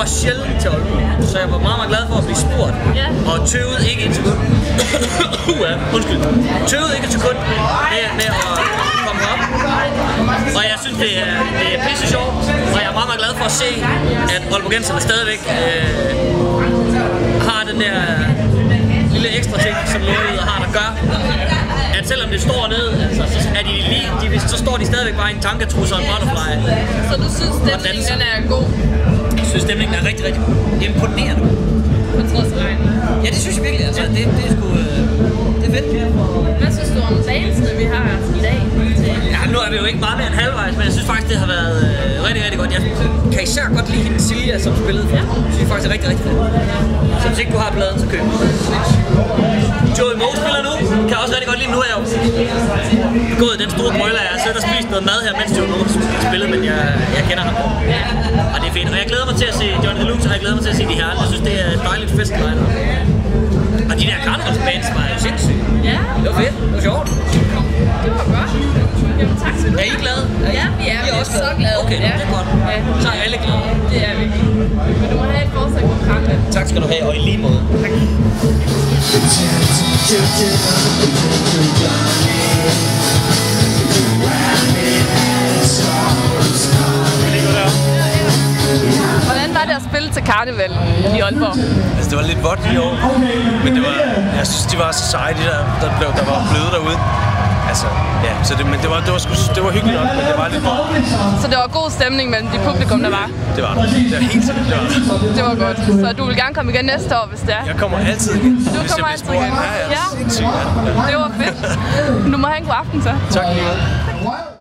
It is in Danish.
sjældent til Aalborg, så jeg var meget, meget glad for at blive spurgt. Og tøvede ikke et sekund. Tøvede ikke et sekund med at komme op. Og jeg synes, det er pisse sjovt, og jeg er meget, meget glad for at se, at Aalborgenserne stadigvæk har den der lille ekstra ting, som Nordjyder har, der gør, at selvom det står ned, altså, så står de stadigvæk bare i en tanketrus og en butterfly. Så du synes, stemningen er god? Jeg synes, stemningen er rigtig, rigtig imponerende. På trods af regn? Ja, det synes jeg virkelig. Altså, det er sgu... det er fedt. Hvad synes du om dansene, vi har i dag? Ja, nu er vi jo ikke meget mere end halvvejs, men jeg synes faktisk, det har været rigtig, rigtig godt. Jeg kan især godt lide hende Silja, som spillede for. Jeg synes faktisk, det er rigtig, rigtig fedt. Så hvis ikke du har pladen, så køb. Joey Moe spiller nu. Kan også rigtig godt lide. Nu er jeg jo gået den store brøler, jeg har siddet og spist noget mad her, mens Joey Moe spillede, men jeg kender ham. Og det er fedt. Og jeg glæder mig til at se Johnny Deluxe, og jeg glæder mig til at se de her. Jeg synes, det er et dejligt festlejr. Og de der carnivalsbands var jo sindssygt. Ja. Det var fedt. Det var sjovt. Det var godt. Jamen tak skal du have. Er I glade? Ja, vi er også så glade. Okay, det er godt. Ja. Så er alle glade. Det er vi. Men du må have et fortsat god kamp. Tak skal du have, og i lige måde. Tak. Hvordan var det at spille til Karneval i Aalborg? Altså, det var lidt vådt i år, men jeg synes, de var så seje, de der var bløde derude. Altså, ja, så det var hyggeligt nok, men det var lidt vådt. Så det var god stemning mellem de publikum, der var? Det var det. Det var helt sikkert, det var det. Det var godt. Så du vil gerne komme igen næste år, hvis det er? Jeg kommer altid igen. Du kommer altid igen? Ja, sindssygt. Ja. Det var fedt. Du må have en god aften så. Tak lige meget.